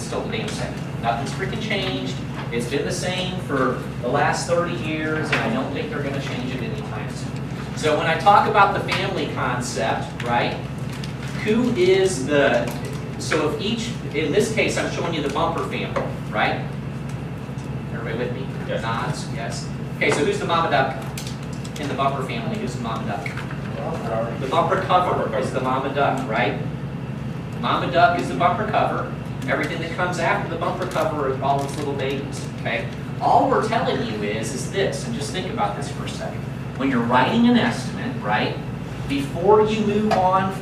still the damn same. Nothing's freaking changed. It's been the same for the last 30 years, and I don't think they're going to change it anytime soon. So when I talk about the family concept, right, who is the, so if each, in this case, I'm showing you the bumper family, right? Everybody with me? Yes. Nods, yes. Okay, so who's the mama duck in the bumper family? Who's the mama duck? The bumper cover is the mama duck, right? Mama duck is the bumper cover. Everything that comes after the bumper cover is all its little babies, okay? All we're telling you is this, and just think about this for a second. When you're writing an estimate, right, before you move on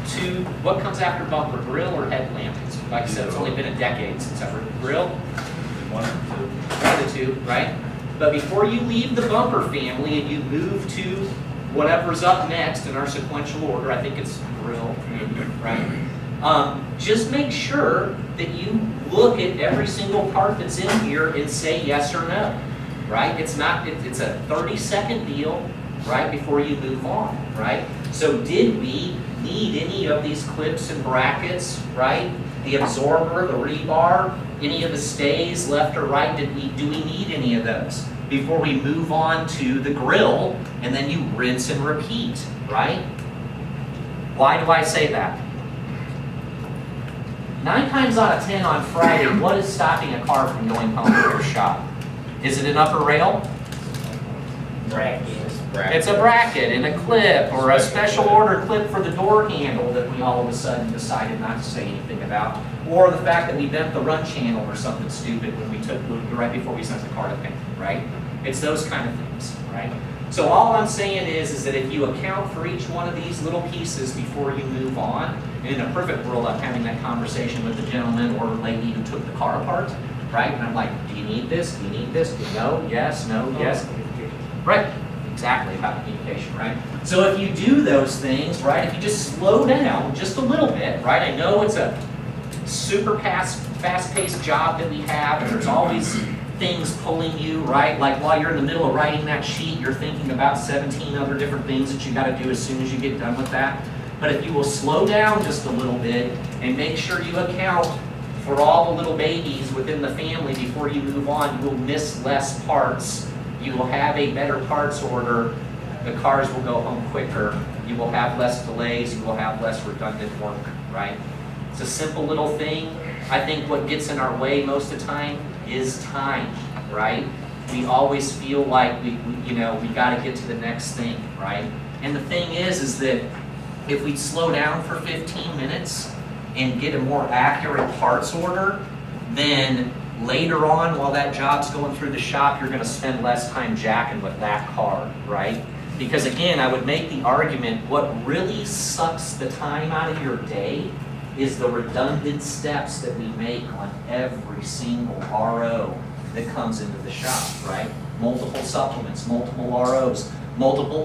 to what comes after bumper, grill or headlamp? Like I said, it's only been a decade since I've written grill. One or two. One of the two, right? But before you leave the bumper family and you move to whatever's up next in our sequential order, I think it's grill, right? Just make sure that you look at every single part that's in here and say yes or no, right? It's not, it's a 30-second deal, right, before you move on, right? So did we need any of these clips and brackets, right? The absorber, the rebar, any of the stays left or right, do we need any of those before we move on to the grill and then you rinse and repeat, right? Why do I say that? 9 times out of 10 on Friday, what is stopping a car from going home to their shop? Is it an upper rail? Bracket. It's a bracket and a clip or a special order clip for the door handle that we all of a sudden decided not to say anything about. Or the fact that we bent the run channel or something stupid when we took, right before we sent the car to paint, right? It's those kind of things, right? So all I'm saying is that if you account for each one of these little pieces before you move on, and in a perfect world I'm having that conversation with the gentleman or lady who took the car apart, right? And I'm like, do you need this? Do you need this? No, yes, no, yes. Right, exactly, about communication, right? So if you do those things, right, if you just slow down just a little bit, right? I know it's a super fast-paced job that we have, and there's always things pulling you, right? Like while you're in the middle of writing that sheet, you're thinking about 17 other different things that you got to do as soon as you get done with that. But if you will slow down just a little bit and make sure you account for all the little babies within the family before you move on, you will miss less parts. You will have a better parts order. The cars will go home quicker. You will have less delays. You will have less redundant work, right? It's a simple little thing. I think what gets in our way most of the time is time, right? We always feel like we got to get to the next thing, right? And the thing is that if we slow down for 15 minutes and get a more accurate parts order, then later on, while that job's going through the shop, you're going to spend less time jacking with that car, right? Because again, I would make the argument, what really sucks the time out of your day is the redundant steps that we make on every single RO that comes into the shop, right? Multiple supplements, multiple ROs, multiple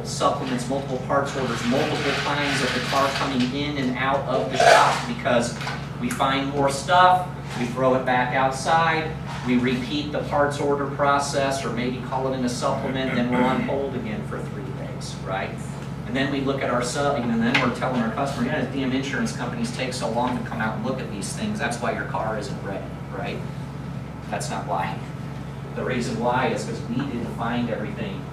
supplements, multiple parts orders, multiple times of the car coming in and out of the shop because we find more stuff, we throw it back outside, we repeat the parts order process or maybe call it in a supplement, then we're on hold again for 3 days, right? And then we look at our sub, and then we're telling our customer, yeah, damn insurance companies take so long to come out and look at these things. That's why your car isn't ready, right? That's not why. The reason why is because we didn't find everything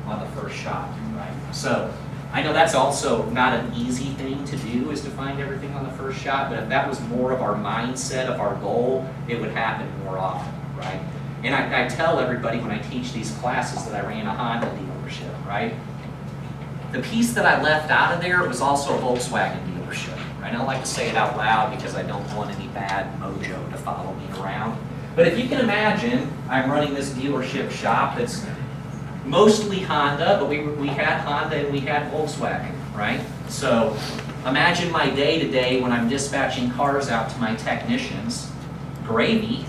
on the first shot, right? So I know that's also not an easy thing to do, is to find everything on the first shot, but if that was more of our mindset, of our goal, it would happen more often, right? And I tell everybody when I teach these classes that I ran a Honda dealership, right? The piece that I left out of there was also a Volkswagen dealership. I don't like to say it out loud because I don't want any bad mojo to follow me around. But if you can imagine, I'm running this dealership shop that's mostly Honda, but we had Honda and we had Volkswagen, right? So imagine my day-to-day when I'm dispatching cars out to my technicians, gravy,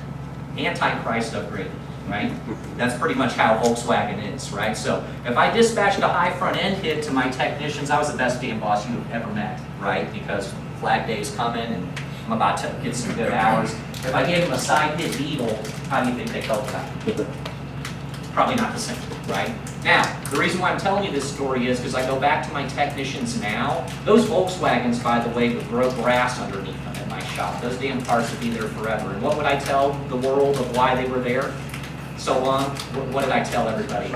Antichrist of gravy, right? That's pretty much how Volkswagen is, right? So if I dispatched a high front end hit to my technicians, I was the best damn boss you've ever met, right? Because flag day's coming and I'm about to get some good hours. If I gave them a side hit Beetle, how do you think they felt about it? Probably not the same, right? Now, the reason why I'm telling you this story is because I go back to my technicians now. Those Volkswagens, by the way, would grow grass underneath them at my my shop. Those damn cars would be there forever. And what would I tell the world of why they were there so long? What did I tell everybody?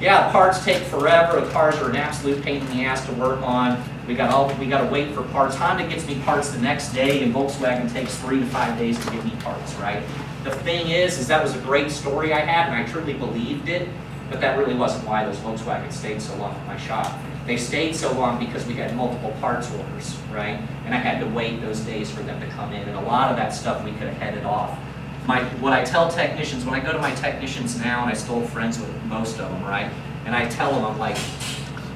Yeah, parts take forever. The cars are an absolute pain in the ass to work on. We got to wait for parts. Honda gets me parts the next day, and Volkswagen takes 3 to 5 days to get me parts, right? The thing is that was a great story I had, and I truly believed it, but that really wasn't why those Volkswagens stayed so long at my shop. They stayed so long because we had multiple parts orders, right? And I had to wait those days for them to come in, and a lot of that stuff we could have headed off. What I tell technicians, when I go to my technicians now, and I still have friends with most of them, right? And I tell them, I'm like,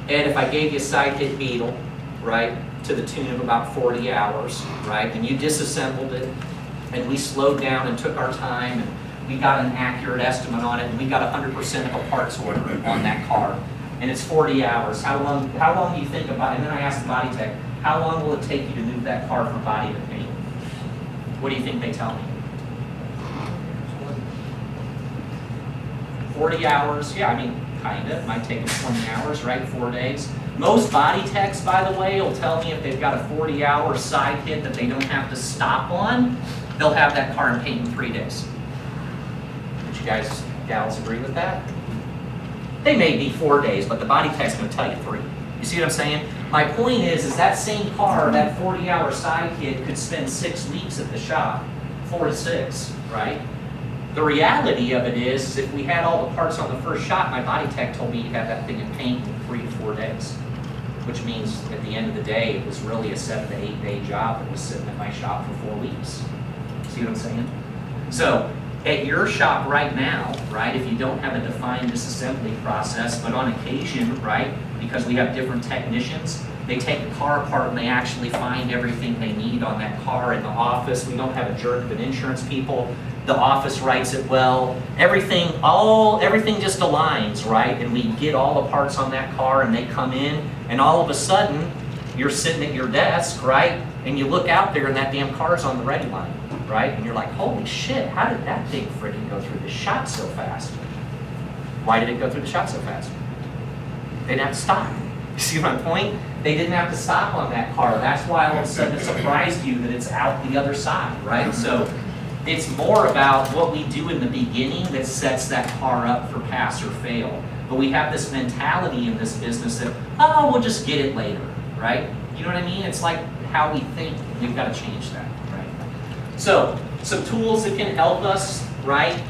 Ed, if I gave you a side hit beetle, right, to the tune of about 40 hours, right, and you disassembled it, and we slowed down and took our time, and we got an accurate estimate on it, and we got 100% of a parts order on that car, and it's 40 hours. How long do you think about it? And then I asked the body tech, how long will it take you to move that car from body to paint? What do you think they tell me? 40 hours, yeah, I mean, kind of. Might take them 20 hours, right? 4 days. Most body techs, by the way, will tell me if they've got a 40-hour side hit that they don't have to stop on, they'll have that car in paint in 3 days. Would you guys, gals, agree with that? They may be 4 days, but the body tech's going to tell you 3. You see what I'm saying? My point is that same car, that 40-hour side hit, could spend 6 weeks at the shop, 4 to 6, right? The reality of it is if we had all the parts on the first shot, my body tech told me you'd have that thing in paint in 3 to 4 days, which means at the end of the day, it was really a 7 to 8 day job that was sitting at my shop for 4 weeks. See what I'm saying? So at your shop right now, right, if you don't have a defined disassembly process, but on occasion, right, because we have different technicians, they take the car apart and they actually find everything they need on that car in the office. We don't have a jerk of an insurance people. The office writes it well. Everything just aligns, right? And we get all the parts on that car and they come in, and all of a sudden, you're sitting at your desk, right? And you look out there and that damn car's on the ready line, right? And you're like, holy shit, how did that thing freaking go through the shot so fast? Why did it go through the shot so fast? They didn't have to stop. You see my point? They didn't have to stop on that car. That's why all of a sudden it surprised you that it's out the other side, right? So it's more about what we do in the beginning that sets that car up for pass or fail. But we have this mentality in this business that, oh, we'll just get it later, right? You know what I mean? It's like how we think. We've got to change that, right? So, some tools that can help us, right?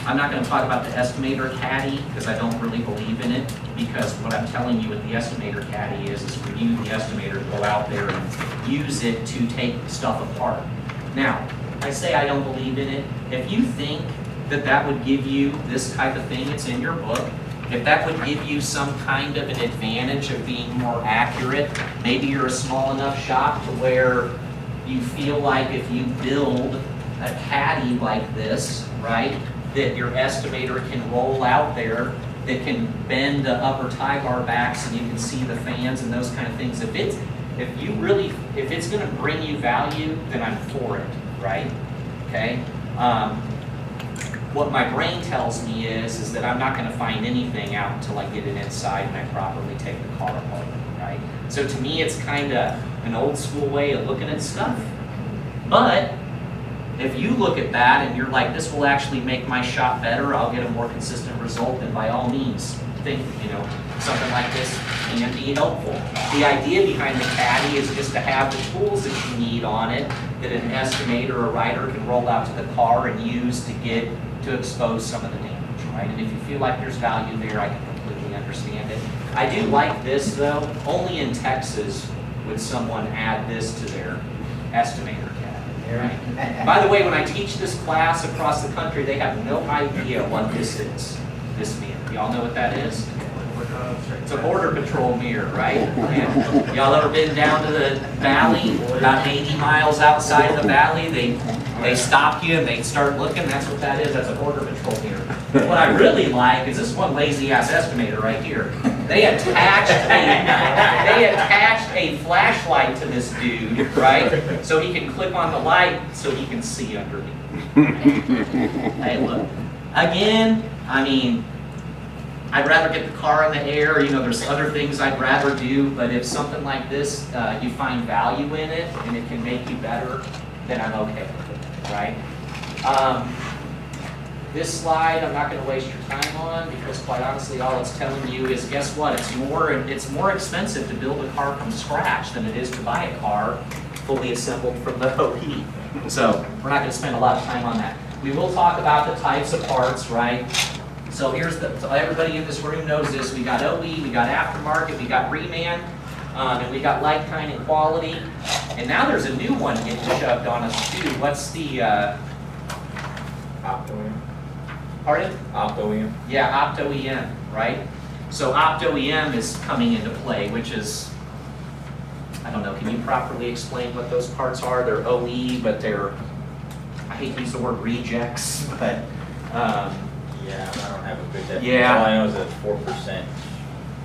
I'm not going to talk about the estimator caddy because I don't really believe in it, because what I'm telling you with the estimator caddy is for you, the estimator, to go out there and use it to take stuff apart. Now, I say I don't believe in it. If you think that that would give you this type of thing, it's in your book, if that would give you some kind of an advantage of being more accurate, maybe you're a small enough shop to where you feel like if you build a caddy like this, right, that your estimator can roll out there, that can bend the upper tie bar backs and you can see the fans and those kind of things. If it's going to bring you value, then I'm for it, right? Okay. What my brain tells me is that I'm not going to find anything out until I get it inside and I properly take the car apart, right? So to me, it's kind of an old school way of looking at stuff. But if you look at that and you're like, this will actually make my shop better, I'll get a more consistent result, then by all means, think, something like this can be helpful. The idea behind the caddy is just to have the tools that you need on it that an estimator or writer can roll out to the car and use to expose some of the damage, right? And if you feel like there's value there, I can completely understand it. I do like this though. Only in Texas would someone add this to their estimator caddy, right? By the way, when I teach this class across the country, they have no idea what this is, this mirror. Y'all know what that is? It's a border patrol mirror, right? And y'all ever been down to the valley, about 80 miles outside of the valley? They stop you and they start looking. That's what that is. That's a border patrol mirror. What I really like is this one lazy ass estimator right here. They attached a flashlight to this dude, right? So he can click on the light so he can see underneath. Hey, look. Again, I mean, I'd rather get the car in the air, you know, there's other things I'd rather do, but if something like this, you find value in it and it can make you better, then I'm okay with it, right? This slide, I'm not gonna waste your time on because quite honestly, all it's telling you is, guess what? It's more expensive to build a car from scratch than it is to buy a car fully assembled from the OE. So we're not gonna spend a lot of time on that. We will talk about the types of parts, right? So here's so everybody in this room knows this. We got OE, we got aftermarket, we got reman, and we got like, kind, and quality. And now there's a new one getting shoved on us too. What's the, Opto-EM. pardon? Opto-EM. Yeah, Opto-EM, right? So Opto-EM is coming into play, which is, I don't know, can you properly explain what those parts are? They're OE, but they're, I hate to use the word rejects, but, Yeah, I don't have a good definition. Yeah. All I know is that 4%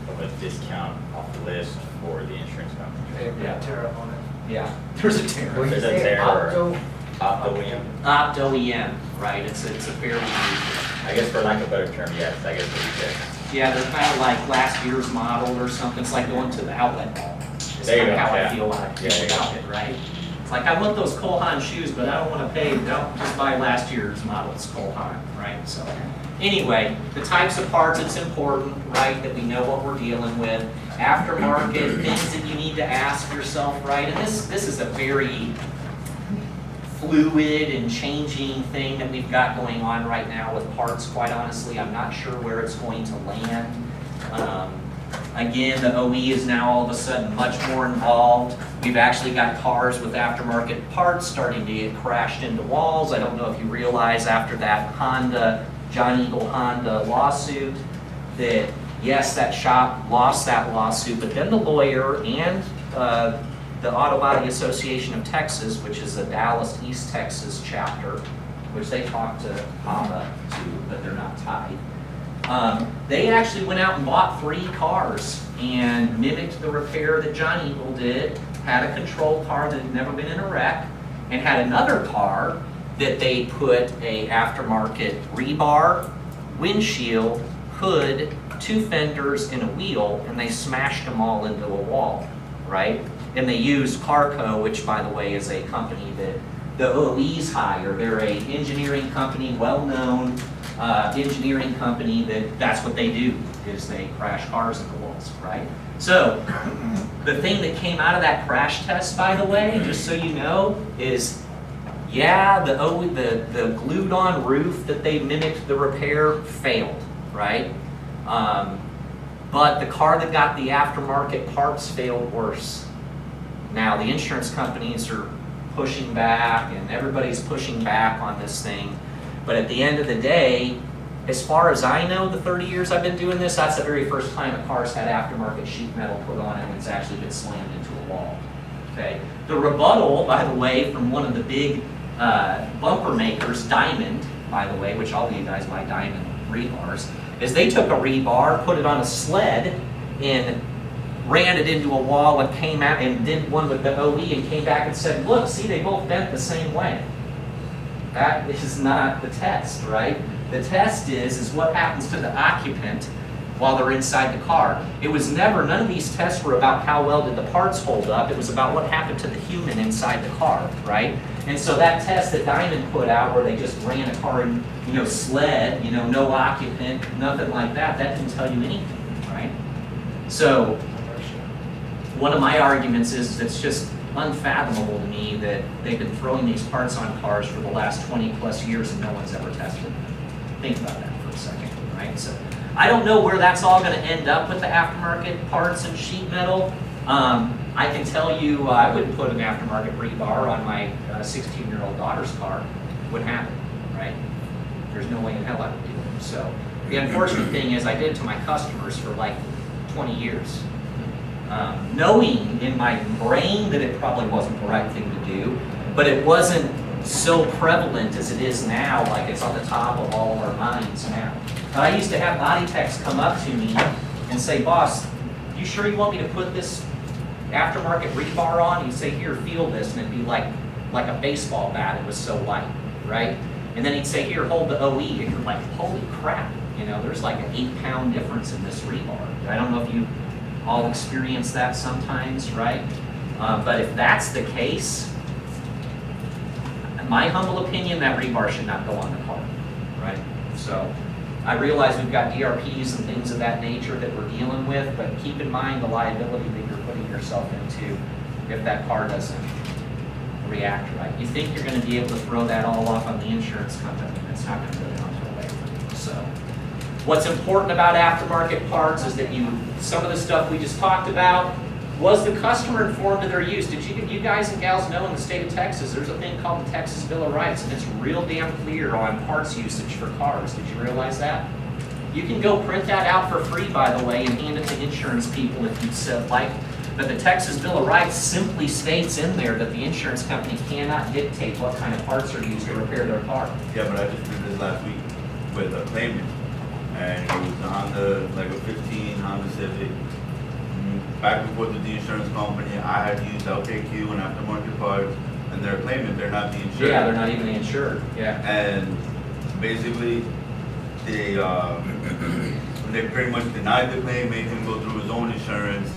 of a discount off the list for the insurance company. Yeah. Tariff on it. yeah, there's a tariff. There's a tariff. Opto-EM. Opto-EM, right? It's a fairly new. I guess for lack of a better term, yes, I guess what you said. Yeah, they're kind of like last year's model or something. It's like going to the outlet mall. It's There you kind of go, how I yeah. feel when I Yeah, think yeah. about it, right? It's like, I want those Cole Haan shoes, but I don't want to pay, don't just buy last year's model, it's Cole Haan, right? So, anyway, the types of parts, it's important, right, that we know what we're dealing with. Aftermarket, things that you need to ask yourself, right? And this is a very fluid and changing thing that we've got going on right now with parts. Quite honestly, I'm not sure where it's going to land. Again, the OE is now all of a sudden much more involved. We've actually got cars with aftermarket parts starting to get crashed into walls. I don't know if you realize after that John Eagle Honda lawsuit that yes, that shop lost that lawsuit, but then the lawyer and the Auto Body Association of Texas, which is a Dallas, East Texas chapter, which they talked to Honda to, but they're not tied. They actually went out and bought 3 cars and mimicked the repair that John Eagle did, had a control car that had never been in a wreck, and had another car that they put a aftermarket rebar, windshield, hood, 2 fenders, and a wheel, and they smashed them all into a wall, right? And they used Carco, which by the way is a company that the OEs hire. They're a engineering company, well-known engineering company that's what they do, is they crash cars into walls, right? So, the thing that came out of that crash test, by the way, just so you know, is yeah, the glued-on roof that they mimicked the repair failed, right? But the car that got the aftermarket parts failed worse. Now, the insurance companies are pushing back, and everybody's pushing back on this thing. But at the end of the day, as far as I know, the 30 years I've been doing this, that's the very first time a car's had aftermarket sheet metal put on it and it's actually been slammed into a wall. Okay. The rebuttal, by the way, from one of the big bumper makers, Diamond, by the way, which all of you guys buy Diamond rebars, is they took a rebar, put it on a sled, and ran it into a wall and came out and did one with the OE and came back and said, look, see, they both bent the same way. That is not the test, right? The test is what happens to the occupant while they're inside the car. It was never, none of these tests were about how well did the parts hold up. It was about what happened to the human inside the car, right? And so that test that Diamond put out where they just ran a car in, sled, no occupant, nothing like that, that didn't tell you anything, right? So one of my arguments is it's just unfathomable to me that they've been throwing these parts on cars for the last 20 plus years and no one's ever tested them. Think about that for a second, right? So I don't know where that's all going to end up with the aftermarket parts and sheet metal. I can tell you I wouldn't put an aftermarket rebar on my 16-year-old daughter's car. Wouldn't happen, right? There's no way in hell I would do it. So the unfortunate thing is I did it to my customers for like 20 years. Knowing in my brain that it probably wasn't the right thing to do, but it wasn't so prevalent as it is now, like it's on the top of all of our minds now. I used to have body techs come up to me and say, boss, you sure you want me to put this aftermarket rebar on? He'd say, here, feel this, and it'd be like a baseball bat, it was so light, right? And then he'd say, here, hold the OE, and you're like, holy crap, You know, there's like an 8-pound difference in this rebar. I don't know if you all experience that sometimes, right? But if that's the case, in my humble opinion, that rebar should not go on the car, right? So I realize we've got DRPs and things of that nature that we're dealing with, but keep in mind the liability that you're putting yourself into if that car doesn't react right. You think you're going to be able to throw that all off on the insurance company, and it's not going to really help away from you. So what's important about aftermarket parts is that some of the stuff we just talked about, was the customer informed of their use? Did you guys and gals know in the state of Texas, there's a thing called the Texas Bill of Rights, and it's real damn clear on parts usage for cars. Did you realize that? You can go print that out for free, by the way, and hand it to insurance people if you said like. But the Texas Bill of Rights simply states in there that the insurance company cannot dictate what kind of parts are used to repair their car. Yeah, but I just did this last week with a claimant, and it was a Honda, like a 15 Honda Civic. Back and forth with the insurance company, I had used LKQ and aftermarket parts, and they're claiming they're not the insured. Yeah, they're not even insured, yeah. And basically, they pretty much denied the claim, made him go through his own insurance.